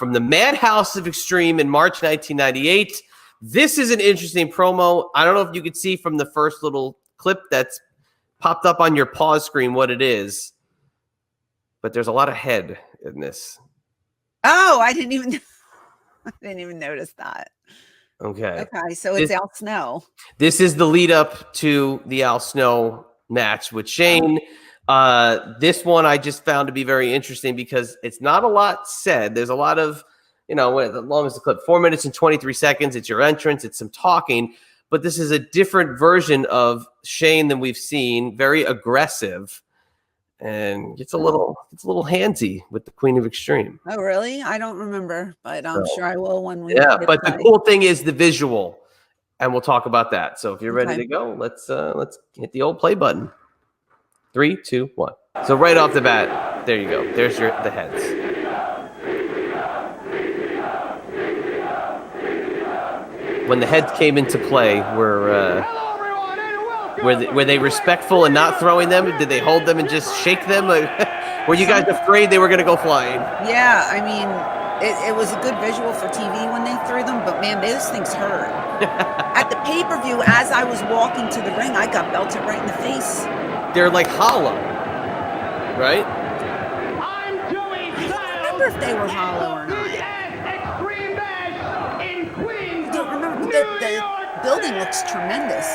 from the Madhouse of Extreme in March 1998. This is an interesting promo. I don't know if you could see from the first little clip that's popped up on your pause screen what it is, but there's a lot of head in this. Oh, I didn't even notice that. Okay. Okay, so it's Al Snow. This is the lead up to the Al Snow match with Shane. This one I just found to be very interesting because it's not a lot said. There's a lot of, as long as the clip, 4 minutes and 23 seconds. It's your entrance. It's some talking. But this is a different version of Shane than we've seen. Very aggressive. And it's a little handsy with the Queen of Extreme. Oh, really? I don't remember, but I'm sure I will when we. Yeah, but the cool thing is the visual, and we'll talk about that. So if you're ready to go, let's hit the old play button. 3, 2, 1. So right off the bat, there you go. There's the heads. When the heads came into play, were they respectful and not throwing them? Did they hold them and just shake them? Were you guys afraid they were going to go flying? Yeah, I mean, it was a good visual for TV when they threw them, but man, those things hurt. At the pay-per-view, as I was walking to the ring, I got belted right in the face. They're like hollow, right? I don't remember if they were hollow or not. I don't remember. The building looks tremendous.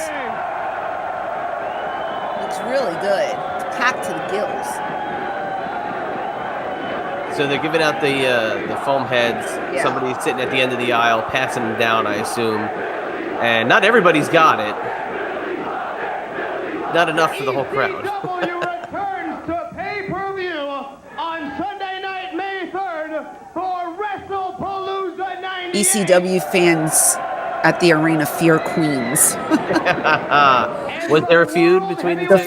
Looks really good. It's packed to the gills. So they're giving out the foam heads. Yeah. Somebody's sitting at the end of the aisle, passing them down, I assume. And not everybody's got it. Not enough for the whole crowd. returns to pay-per-view on Sunday night, May 3rd for WrestlePalooza 98. ECW fans at the arena fear Queens. Was there a feud between the two?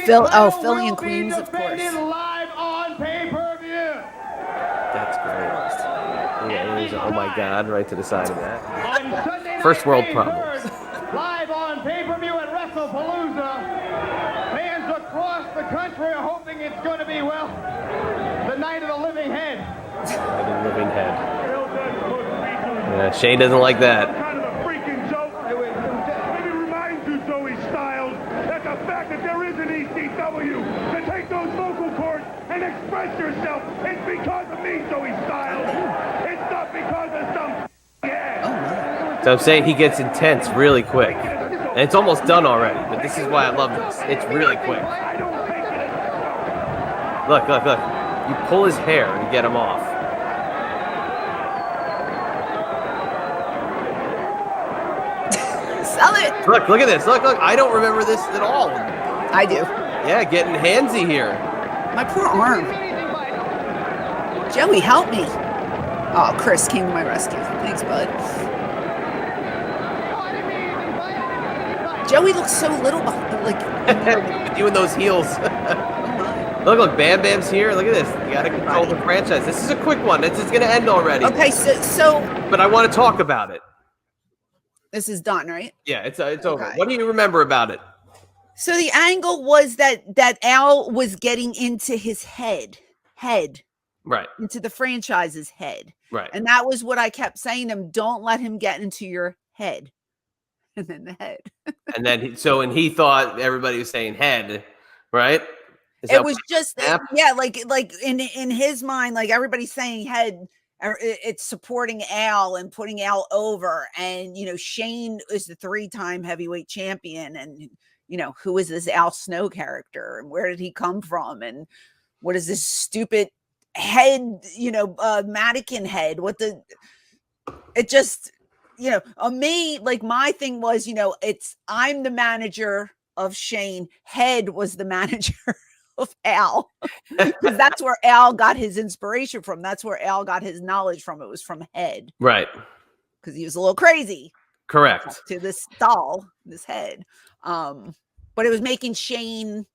Philly and Queens, of course. Live on pay-per-view. That's great. Yeah, there's a, oh my God, right to the side of that. On Sunday First world May problems. 3rd, live on pay-per-view at WrestlePalooza. Fans across the country are hoping it's going to be, the night of the living head. Night of the living head. Yeah, Shane doesn't like that. Kind of a freaking joke. Let me remind you, Zoe Styles, that the fact that there is an ECW to take those vocal cords and express yourself, it's because of me, Zoe Styles. It's not because of some So I'm saying he gets intense really quick. And it's almost done already, but this is why I love this. It's really quick. Look. You pull his hair and get him off. Sell it. Look at this. Look. I don't remember this at all. I do. Yeah, getting handsy here. My poor arm. Joey, help me. Oh, Chris came to my rescue. Thanks, bud. Joey looks so little, With you in those heels. Look, Bam Bam's here. Look at this. You got to control the franchise. This is a quick one. This is going to end already. Okay, so. But I want to talk about it. This is done, right? Yeah, it's over. What do you remember about it? So the angle was that Al was getting into his head, right, into the franchise's head, right, and that was what I kept saying to him. Don't let him get into your head, and then the head. And then he thought everybody was saying head, right? It was just like in his mind, like everybody's saying head. It's supporting Al and putting Al over, and Shane is the 3-time heavyweight champion, and who is this Al Snow character, and where did he come from, and what is this stupid head, mannequin head? It just, me, like my thing was, I'm the manager of Shane. Head was the manager of Al, because that's where Al got his inspiration from. That's where Al got his knowledge from. It was from Head, right? Because he was a little crazy. Correct. To this doll, this head, but it was making Shane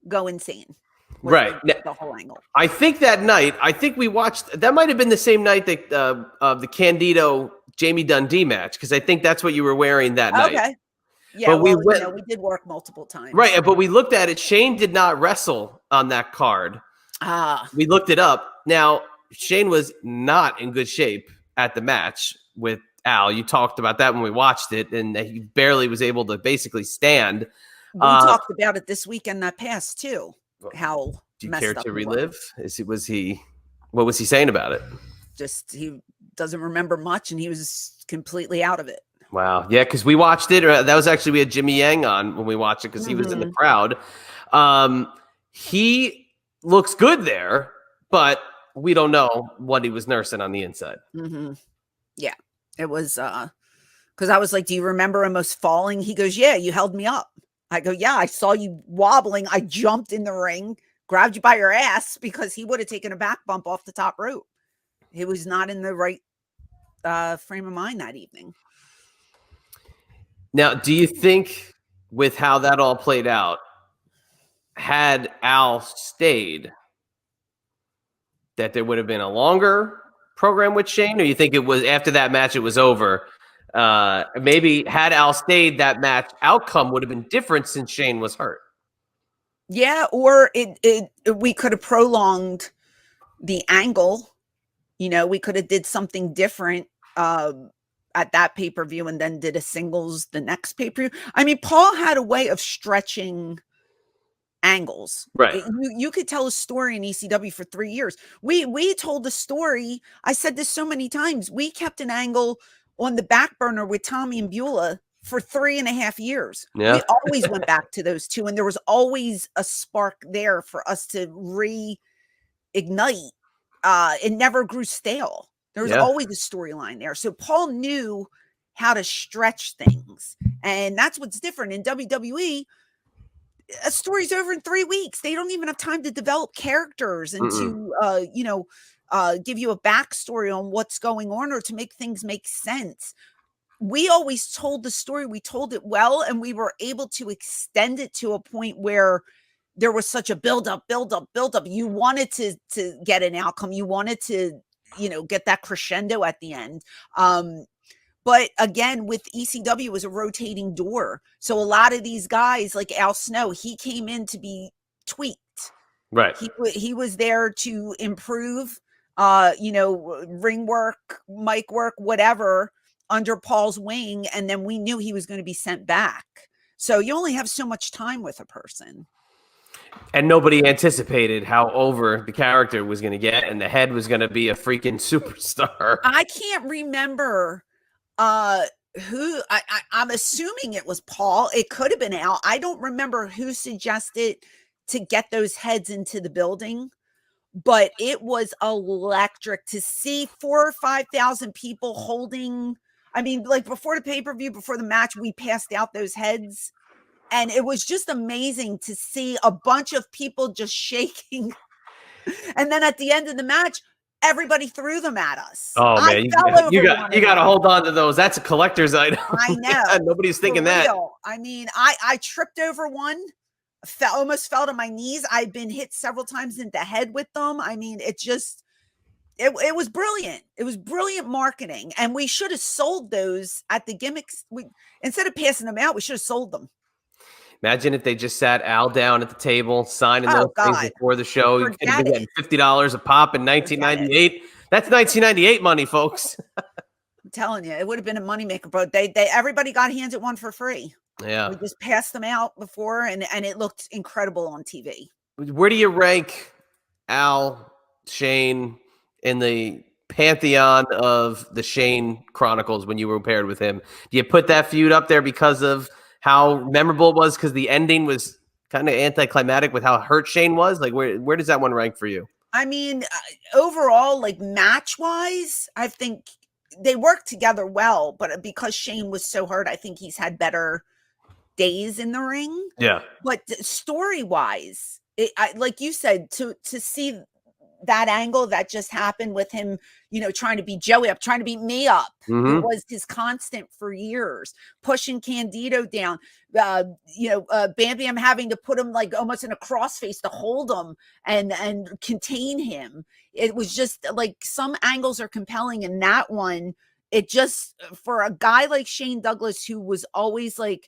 go insane. Right. The whole angle. I think that night, we watched. That might have been the same night that the Candido Jamie Dundee match, because I think that's what you were wearing that night. Okay. Yeah, but we did work multiple times. Right, but we looked at it. Shane did not wrestle on that card. Ah. We looked it up. Now, Shane was not in good shape at the match with Al. You talked about that when we watched it, and he barely was able to basically stand. We talked about it this weekend that passed too. How do you care to relive? What was he saying about it? Just he doesn't remember much, and he was completely out of it. Wow. Yeah, because we watched it. That was actually, we had Jimmy Yang on when we watched it because he was in the crowd. He looks good there, but we don't know what he was nursing on the inside. Yeah, it was because I was like, do you remember almost falling? He goes, yeah, you held me up. I go, yeah, I saw you wobbling. I jumped in the ring, grabbed you by your ass because he would have taken a back bump off the top rope. He was not in the right frame of mind that evening. Now, do you think with how that all played out, had Al stayed, that there would have been a longer program with Shane? Or you think it was after that match, it was over? Maybe had Al stayed, that match outcome would have been different since Shane was hurt. Yeah, or we could have prolonged the angle. You know, we could have did something different at that pay-per-view and then did a singles the next pay-per-view. I mean, Paul had a way of stretching angles. Right. You could tell a story in ECW for 3 years. We told the story. I said this so many times. We kept an angle on the back burner with Tommy and Beulah for 3.5 years. Yeah. We always went back to those two, and there was always a spark there for us to reignite. It never grew stale. There was always a storyline there. So Paul knew how to stretch things. And that's what's different. In WWE, a story's over in 3 weeks. They don't even have time to develop characters and to, give you a backstory on what's going on or to make things make sense. We always told the story. We told it well, and we were able to extend it to a point where there was such a build up. You wanted to get an outcome. You wanted to, get that crescendo at the end. But again, with ECW, it was a rotating door. So a lot of these guys like Al Snow, he came in to be tweaked. Right. He was there to improve, ring work, mic work, whatever, under Paul's wing. And then we knew he was going to be sent back. So you only have so much time with a person. And nobody anticipated how over the character was going to get, and the head was going to be a freaking superstar. I can't remember who. I'm assuming it was Paul. It could have been Al. I don't remember who suggested to get those heads into the building, but it was electric to see 4,000 or 5,000 people holding. I mean, like before the pay-per-view, before the match, we passed out those heads. And it was just amazing to see a bunch of people just shaking. And then at the end of the match, everybody threw them at us. Oh, man. You got to hold on to those. That's a collector's item. I know. Nobody's thinking that. I mean, I tripped over one, almost fell to my knees. I've been hit several times in the head with them. I mean, it was brilliant. It was brilliant marketing. And we should have sold those at the gimmicks. Instead of passing them out, we should have sold them. Imagine if they just sat Al down at the table, signing those things before the show. You could have been getting $50 a pop in 1998. That's 1998 money, folks. I'm telling you, it would have been a moneymaker, but everybody got handed one for free. Yeah. We just passed them out before, and it looked incredible on TV. Where do you rank Al, Shane in the pantheon of the Shane Chronicles when you were paired with him? Do you put that feud up there because of how memorable it was, because the ending was kind of anticlimactic with how hurt Shane was? Like, where does that one rank for you? I mean, overall, like match-wise, I think they worked together well, but because Shane was so hurt, I think he's had better days in the ring. Yeah. But story-wise, like you said, to see that angle that just happened with him, trying to beat Joey up, trying to beat me up. It was his constant for years, pushing Candido down, Bam Bam having to put him like almost in a crossface to hold him and contain him. It was just like some angles are compelling, and that one, it just, for a guy like Shane Douglas, who was always like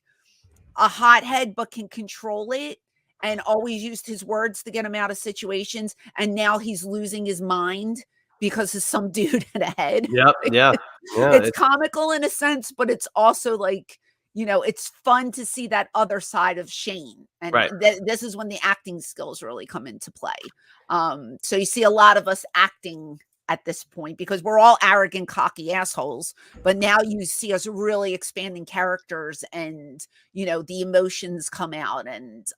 a hothead, but can control it, and always used his words to get him out of situations. And now he's losing his mind because of some dude in a head. Yep. Yeah. Yeah. It's comical in a sense, but it's also like, it's fun to see that other side of Shane. And Right. this is when the acting skills really come into play. So you see a lot of us acting at this point because we're all arrogant, cocky assholes. But now you see us really expanding characters, and the emotions come out, and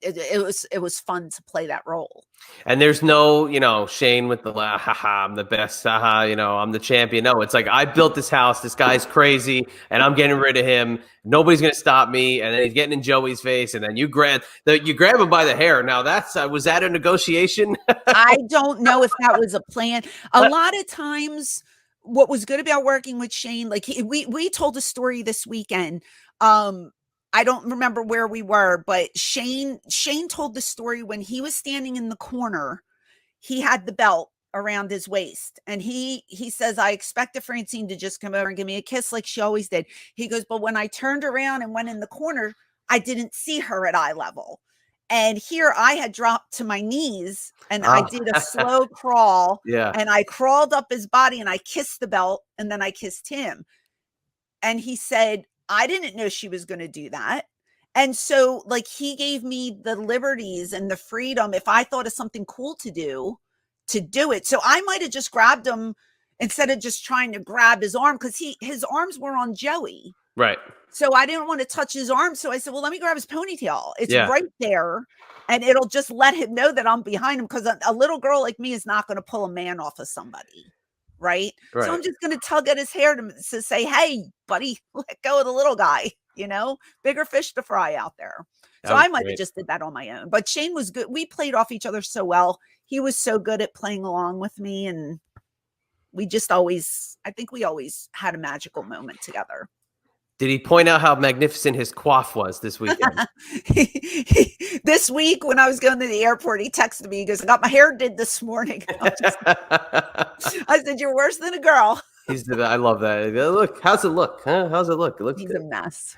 it was fun to play that role. And there's no, Shane with the haha, I'm the best, haha, I'm the champion. No, it's like, I built this house. This guy's crazy, and I'm getting rid of him. Nobody's gonna stop me. And then he's getting in Joey's face, and then you grab him by the hair. Now was that a negotiation? I don't know if that was a plan. A lot of times, what was good about working with Shane, like we told a story this weekend. I don't remember where we were, but Shane told the story when he was standing in the corner. He had the belt around his waist, and he says, I expected Francine to just come over and give me a kiss like she always did. He goes, but when I turned around and went in the corner, I didn't see her at eye level. And here I had dropped to my knees, and I did a slow crawl. Yeah. And I crawled up his body, and I kissed the belt, and then I kissed him. And he said, I didn't know she was going to do that. And so, like, he gave me the liberties and the freedom, if I thought of something cool to do it. So I might have just grabbed him instead of just trying to grab his arm, because his arms were on Joey. Right. So I didn't want to touch his arm. So I said, well, let me grab his ponytail. It's right there. And it'll just let him know that I'm behind him, because a little girl like me is not going to pull a man off of somebody. Right. So I'm just going to tug at his hair to say, hey, buddy, let go of the little guy, bigger fish to fry out there. So I might have just did that on my own. But Shane was good. We played off each other so well. He was so good at playing along with me. And we just I think we always had a magical moment together. Did he point out how magnificent his coif was this weekend? This week, when I was going to the airport, he texted me. He goes, I got my hair did this morning. I said, you're worse than a girl. I love that. Look, how's it look? Huh? How's it look? It looks He's good. a mess.